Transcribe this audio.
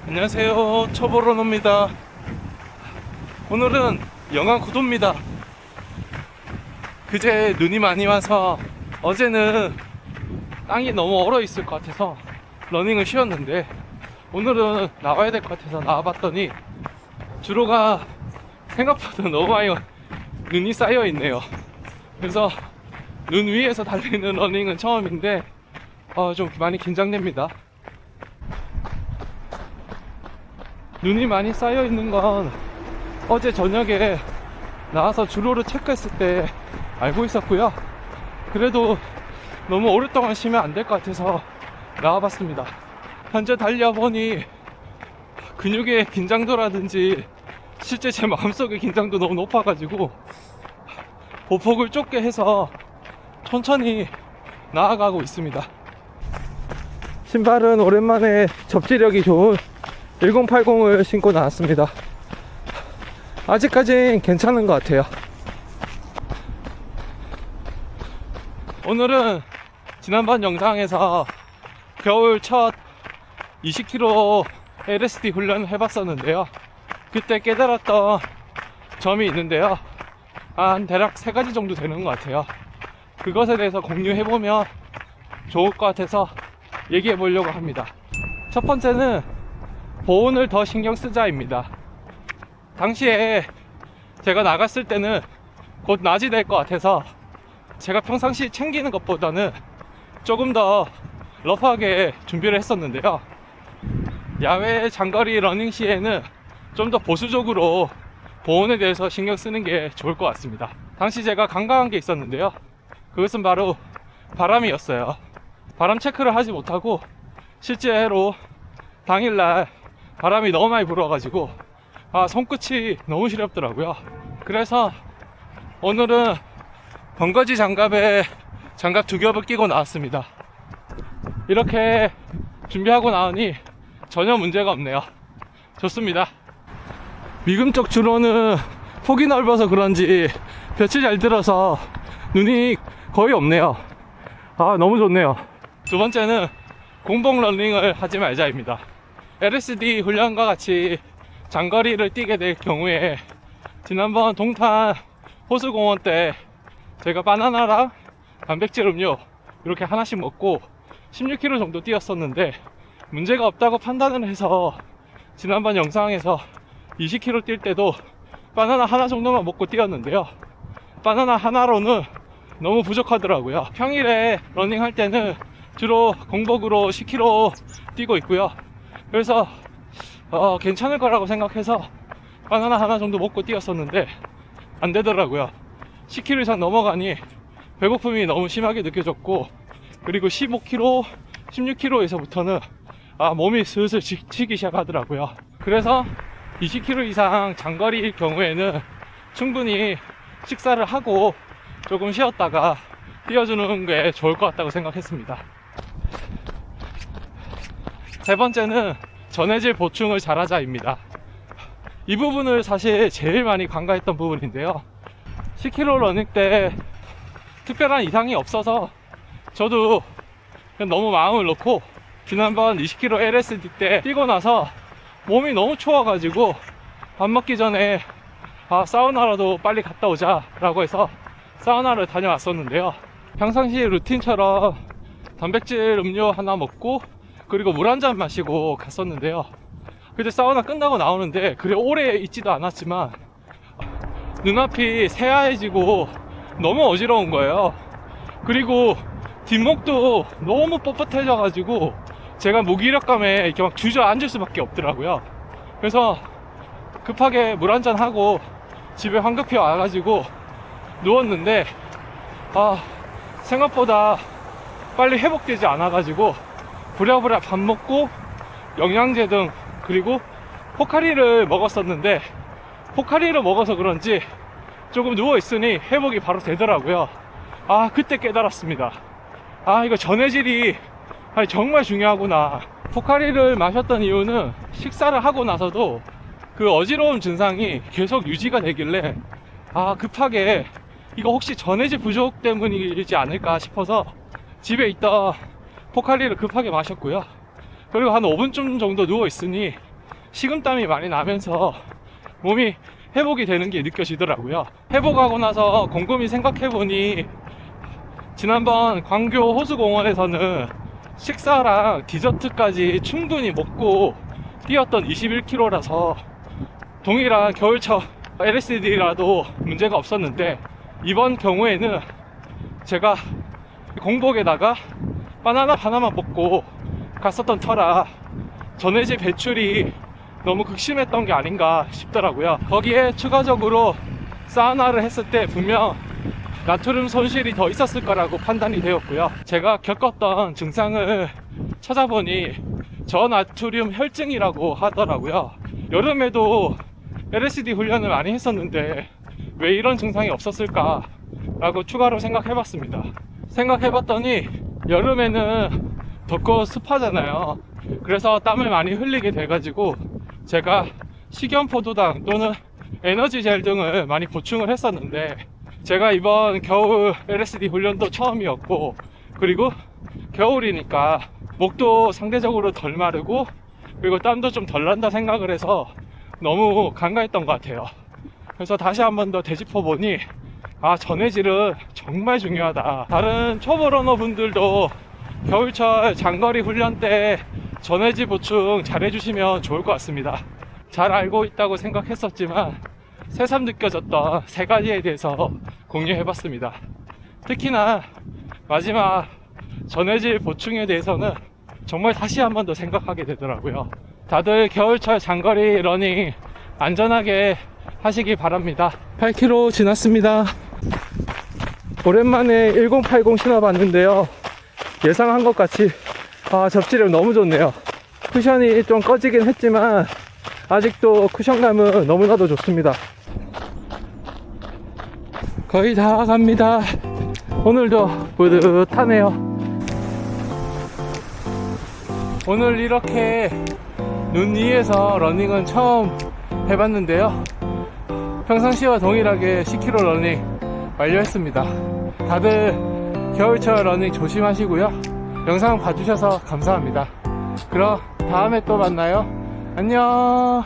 안녕하세요, 초보로노입니다. 오늘은 영하 9도입니다. 그제 눈이 많이 와서 어제는 땅이 너무 얼어 있을 것 같아서 러닝을 쉬었는데, 오늘은 나와야 될 것 같아서 나와봤더니 주로가 생각보다 너무 많이 눈이 쌓여 있네요. 그래서 눈 위에서 달리는 러닝은 처음인데 좀 많이 긴장됩니다. 눈이 많이 쌓여 있는 건 어제 저녁에 나와서 주로를 체크했을 때 알고 있었고요. 그래도 너무 오랫동안 쉬면 안 될 것 같아서 나와봤습니다. 현재 달려보니 근육의 긴장도라든지 실제 제 마음속의 긴장도 너무 높아가지고 보폭을 좁게 해서 천천히 나아가고 있습니다. 신발은 오랜만에 접지력이 좋은 1080을 신고 나왔습니다. 아직까진 괜찮은 것 같아요. 오늘은 지난번 영상에서 겨울 첫 20km LSD 훈련을 해봤었는데요. 그때 깨달았던 점이 있는데요. 한 대략 3가지 정도 되는 것 같아요. 그것에 대해서 공유해보면 좋을 것 같아서 얘기해보려고 합니다. 첫 번째는 보온을 더 신경 쓰자입니다. 당시에 제가 나갔을 때는 곧 낮이 될 것 같아서 제가 평상시 챙기는 것보다는 조금 더 러프하게 준비를 했었는데요. 야외 장거리 러닝 시에는 좀 더 보수적으로 보온에 대해서 신경 쓰는 게 좋을 것 같습니다. 당시 제가 간과한 게 있었는데요. 그것은 바로 바람이었어요. 바람 체크를 하지 못하고 실제로 당일날 바람이 너무 많이 불어가지고 손끝이 너무 시렵더라고요. 그래서 오늘은 번거지 장갑에 장갑 2겹을 끼고 나왔습니다. 이렇게 준비하고 나오니 전혀 문제가 없네요. 좋습니다. 미금 쪽 주로는 폭이 넓어서 그런지 볕이 잘 들어서 눈이 거의 없네요. 너무 좋네요. 두 번째는 공복 러닝을 하지 말자입니다. LSD 훈련과 같이 장거리를 뛰게 될 경우에 지난번 동탄 호수공원 때 제가 바나나랑 단백질 음료 이렇게 하나씩 먹고 16km 정도 뛰었었는데 문제가 없다고 판단을 해서 지난번 영상에서 20km 뛸 때도 바나나 하나 정도만 먹고 뛰었는데요. 바나나 하나로는 너무 부족하더라고요. 평일에 러닝할 때는 주로 공복으로 10km 뛰고 있고요. 그래서 괜찮을 거라고 생각해서 바나나 하나 정도 먹고 뛰었었는데 안 되더라고요. 10km 이상 넘어가니 배고픔이 너무 심하게 느껴졌고, 그리고 15km, 16km에서부터는 몸이 슬슬 지치기 시작하더라고요. 그래서 20km 이상 장거리일 경우에는 충분히 식사를 하고 조금 쉬었다가 뛰어주는 게 좋을 것 같다고 생각했습니다. 세 번째는 전해질 보충을 잘하자입니다. 이 부분을 사실 제일 많이 간과했던 부분인데요. 10km 러닝 때 특별한 이상이 없어서 저도 그냥 너무 마음을 놓고 지난번 20km LSD 때 뛰고 나서 몸이 너무 추워가지고 밥 먹기 전에 사우나라도 빨리 갔다 오자 라고 해서 사우나를 다녀왔었는데요. 평상시 루틴처럼 단백질 음료 하나 먹고 그리고 물 한 잔 마시고 갔었는데요. 그때 사우나 끝나고 나오는데 그래 오래 있지도 않았지만 눈앞이 새하얘지고 너무 어지러운 거예요. 그리고 뒷목도 너무 뻣뻣해져가지고 제가 무기력감에 이렇게 막 주저앉을 수밖에 없더라고요. 그래서 급하게 물 한잔 하고 집에 황급히 와가지고 누웠는데 생각보다 빨리 회복되지 않아가지고 부랴부랴 밥 먹고 영양제 등 그리고 포카리를 먹었었는데 포카리를 먹어서 그런지 조금 누워있으니 회복이 바로 되더라고요. 그때 깨달았습니다. 이거 전해질이 정말 중요하구나. 포카리를 마셨던 이유는 식사를 하고 나서도 그 어지러운 증상이 계속 유지가 되길래 급하게 이거 혹시 전해질 부족 때문이지 않을까 싶어서 집에 있던 포칼리를 급하게 마셨고요. 그리고 한 5분쯤 정도 누워있으니 식은땀이 많이 나면서 몸이 회복이 되는 게 느껴지더라고요. 회복하고 나서 곰곰이 생각해보니 지난번 광교 호수공원에서는 식사랑 디저트까지 충분히 먹고 뛰었던 21km라서 동일한 겨울철 LSD라도 문제가 없었는데, 이번 경우에는 제가 공복에다가 바나나 하나만 먹고 갔었던 터라 전해질 배출이 너무 극심했던 게 아닌가 싶더라고요. 거기에 추가적으로 사우나를 했을 때 분명 나트륨 손실이 더 있었을 거라고 판단이 되었고요. 제가 겪었던 증상을 찾아보니 저나트륨 혈증이라고 하더라고요. 여름에도 LSD 훈련을 많이 했었는데 왜 이런 증상이 없었을까 라고 추가로 생각해봤습니다. 생각해봤더니 여름에는 덥고 습하잖아요. 그래서 땀을 많이 흘리게 돼가지고 제가 식염포도당 또는 에너지젤 등을 많이 보충을 했었는데, 제가 이번 겨울 LSD 훈련도 처음이었고, 그리고 겨울이니까 목도 상대적으로 덜 마르고 그리고 땀도 좀 덜 난다 생각을 해서 너무 간과했던 것 같아요. 그래서 다시 한 번 더 되짚어보니 전해질은 정말 중요하다. 다른 초보 러너 분들도 겨울철 장거리 훈련 때 전해질 보충 잘 해주시면 좋을 것 같습니다. 잘 알고 있다고 생각했었지만 새삼 느껴졌던 세 가지에 대해서 공유해봤습니다. 특히나 마지막 전해질 보충에 대해서는 정말 다시 한 번 더 생각하게 되더라고요. 다들 겨울철 장거리 러닝 안전하게 하시기 바랍니다. 8km 지났습니다. 오랜만에 1080 신어봤는데요, 예상한 것 같이 접지력 너무 좋네요. 쿠션이 좀 꺼지긴 했지만 아직도 쿠션감은 너무나도 좋습니다. 거의 다 갑니다. 오늘도 뿌듯하네요. 오늘 이렇게 눈 위에서 러닝은 처음 해봤는데요, 평상시와 동일하게 10km 러닝 완료했습니다. 다들 겨울철 러닝 조심하시고요. 영상 봐주셔서 감사합니다. 그럼 다음에 또 만나요. 안녕.